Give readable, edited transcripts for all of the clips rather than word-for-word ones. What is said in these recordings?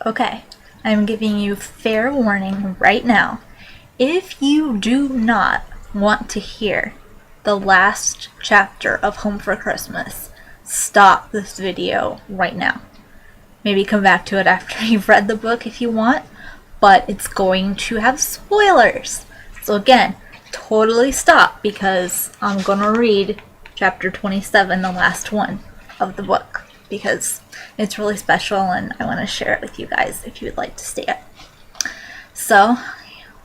Okay, I'm giving you fair warning right now. If you do not want to hear the last chapter of Home for Christmas, stop this video right now. Maybe come back to it after you've read the book if you want, but it's going to have spoilers. So again, totally stop because I'm going to read chapter 27, the last one of the book, because it's really special and I want to share it with you guys if you would like to see it. So,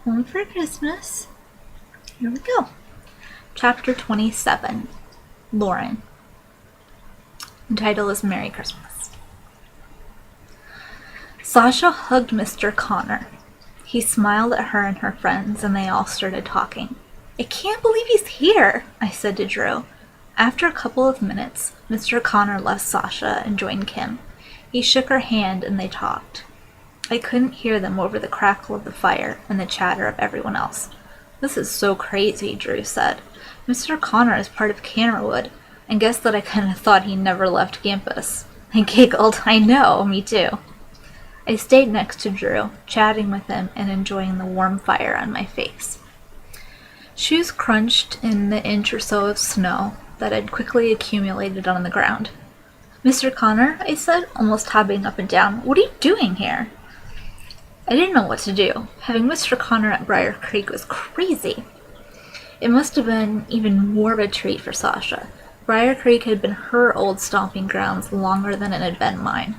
Home for Christmas. Here we go. Chapter 27, Lauren. The title is Merry Christmas. Sasha hugged Mr. Connor. He smiled at her and her friends, and they all started talking. I can't believe he's here, I said to Drew. After a couple of minutes, Mr. Connor left Sasha and joined Kim. He shook her hand and they talked. I couldn't hear them over the crackle of the fire and the chatter of everyone else. This is so crazy, Drew said. Mr. Connor is part of Cannerwood, and guess that I kind of thought he never left campus. I giggled. I know, me too. I stayed next to Drew, chatting with him and enjoying the warm fire on my face. Shoes crunched in the inch or so of snow that had quickly accumulated on the ground. Mr. Connor, I said, almost hopping up and down, what are you doing here? I didn't know what to do. Having Mr. Connor at Briar Creek was crazy. It must have been even more of a treat for Sasha. Briar Creek had been her old stomping grounds longer than it had been mine.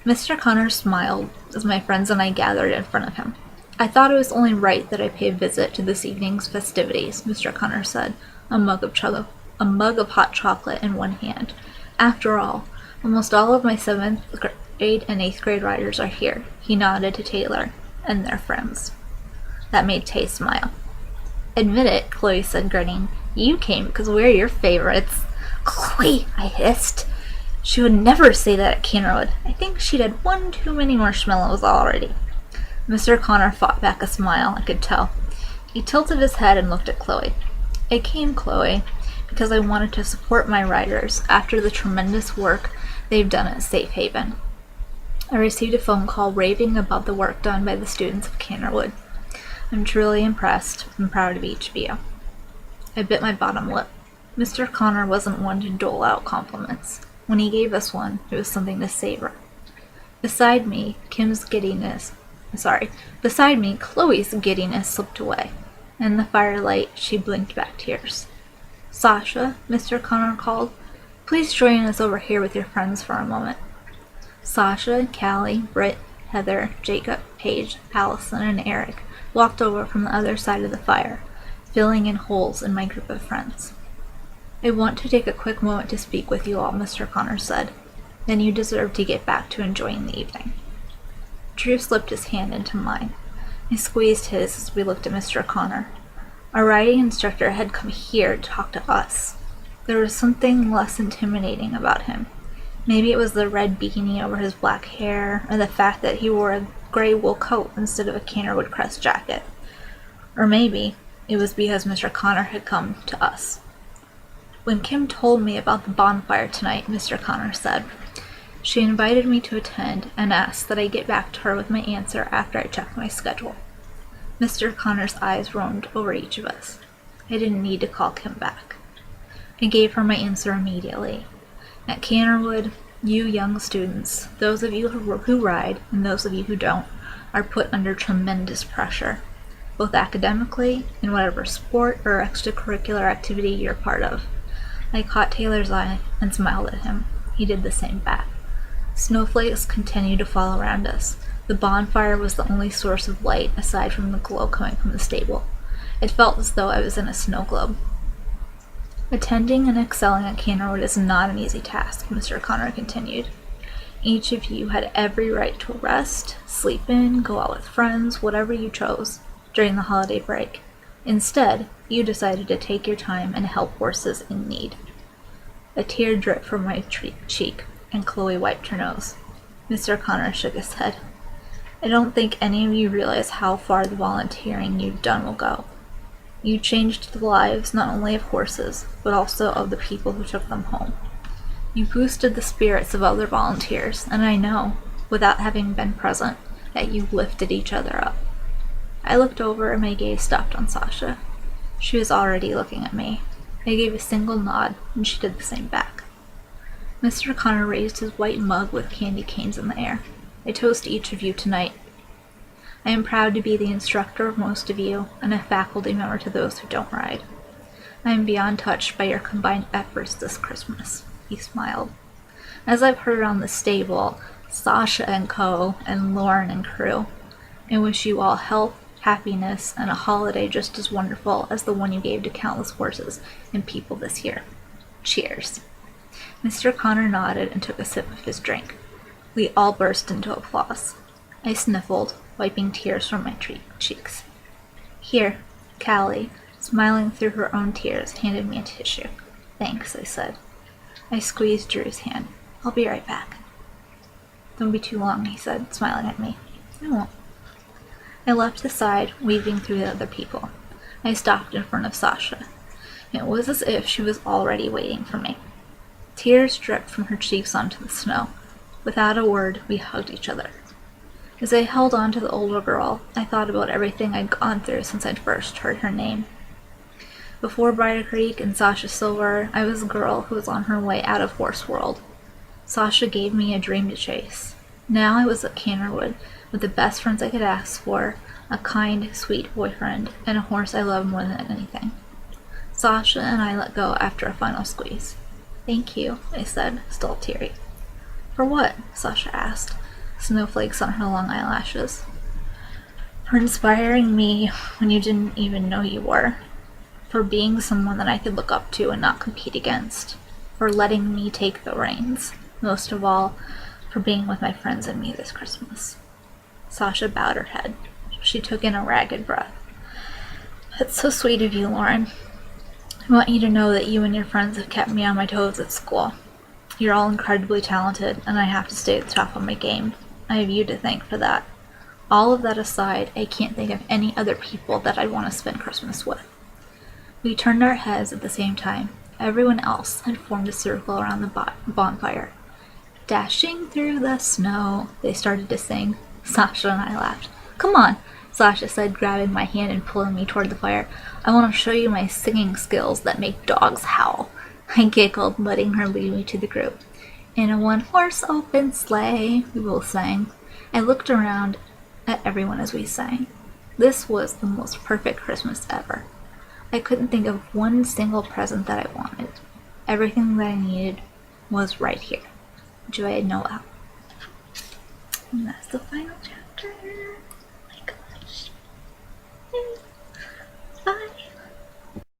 Mr. Connor smiled as my friends and I gathered in front of him. I thought it was only right that I pay a visit to this evening's festivities, Mr. Connor said, a mug of hot chocolate in one hand. After all, almost all of my 7th grade and 8th grade riders are here. He nodded to Taylor and their friends. That made Tay smile. Admit it, Chloe said, grinning. You came because we're your favorites. Chloe, I hissed. She would never say that at Cannerwood. I think she'd had one too many marshmallows already. Mr. Connor fought back a smile, I could tell. He tilted his head and looked at Chloe. I came, Chloe, because I wanted to support my riders after the tremendous work they've done at Safe Haven. I received a phone call raving about the work done by the students of Cannerwood. I'm truly impressed and proud of each of you. I bit my bottom lip. Mr. Connor wasn't one to dole out compliments. When he gave us one, it was something to savor. Beside me, Chloe's giddiness slipped away. In the firelight, she blinked back tears. Sasha, Mr. Connor called, please join us over here with your friends for a moment. Sasha, Callie, Britt, Heather, Jacob, Paige, Allison, and Eric walked over from the other side of the fire, filling in holes in my group of friends. I want to take a quick moment to speak with you all, Mr. Connor said. Then you deserve to get back to enjoying the evening. Drew slipped his hand into mine. I squeezed his as we looked at Mr. Connor. Our riding instructor had come here to talk to us. There was something less intimidating about him. Maybe it was the red beanie over his black hair, or the fact that he wore a gray wool coat instead of a Cannerwood crest jacket. Or maybe it was because Mr. Connor had come to us. When Kim told me about the bonfire tonight, Mr. Connor said, she invited me to attend and asked that I get back to her with my answer after I checked my schedule. Mr. Connor's eyes roamed over each of us. I didn't need to call Kim back. I gave her my answer immediately. At Cannerwood, you young students, those of you who ride and those of you who don't, are put under tremendous pressure, both academically and whatever sport or extracurricular activity you're part of. I caught Taylor's eye and smiled at him. He did the same back. Snowflakes continued to fall around us. The bonfire was the only source of light aside from the glow coming from the stable. It felt as though I was in a snow globe. Attending and excelling at Cannerwood is not an easy task, Mr. Connor continued. Each of you had every right to rest, sleep in, go out with friends, whatever you chose, during the holiday break. Instead, you decided to take your time and help horses in need. A tear dripped from my cheek, and Chloe wiped her nose. Mr. Connor shook his head. I don't think any of you realize how far the volunteering you've done will go. You changed the lives not only of horses, but also of the people who took them home. You boosted the spirits of other volunteers, and I know, without having been present, that you lifted each other up. I looked over and my gaze stopped on Sasha. She was already looking at me. I gave a single nod, and she did the same back. Mr. Connor raised his white mug with candy canes in the air. I toast each of you tonight. I am proud to be the instructor of most of you, and a faculty member to those who don't ride. I am beyond touched by your combined efforts this Christmas. He smiled. As I've heard around the stable, Sasha and Co. and Lauren and crew, I wish you all health, happiness, and a holiday just as wonderful as the one you gave to countless horses and people this year. Cheers. Mr. Connor nodded and took a sip of his drink. We all burst into applause. I sniffled, wiping tears from my cheeks. Here, Callie, smiling through her own tears, handed me a tissue. Thanks, I said. I squeezed Drew's hand. I'll be right back. Don't be too long, he said, smiling at me. I won't. I leapt aside, weaving through the other people. I stopped in front of Sasha. It was as if she was already waiting for me. Tears dripped from her cheeks onto the snow. Without a word, we hugged each other. As I held on to the older girl, I thought about everything I'd gone through since I'd first heard her name. Before Briar Creek and Sasha Silver, I was a girl who was on her way out of Horse World. Sasha gave me a dream to chase. Now I was at Canterwood, with the best friends I could ask for, a kind, sweet boyfriend, and a horse I loved more than anything. Sasha and I let go after a final squeeze. Thank you, I said, still teary. For what? Sasha asked, snowflakes on her long eyelashes. For inspiring me when you didn't even know you were. For being someone that I could look up to and not compete against. For letting me take the reins. Most of all, for being with my friends and me this Christmas. Sasha bowed her head. She took in a ragged breath. That's so sweet of you, Lauren. I want you to know that you and your friends have kept me on my toes at school. You're all incredibly talented, and I have to stay at the top of my game. I have you to thank for that. All of that aside, I can't think of any other people that I'd want to spend Christmas with. We turned our heads at the same time. Everyone else had formed a circle around the bonfire. Dashing through the snow, they started to sing. Sasha and I laughed. Come on, Sasha said, grabbing my hand and pulling me toward the fire. I want to show you my singing skills that make dogs howl. I giggled, letting her lead me to the group. In a one-horse open sleigh, we both sang. I looked around at everyone as we sang. This was the most perfect Christmas ever. I couldn't think of one single present that I wanted. Everything that I needed was right here. Joy Noel. And that's the final chapter.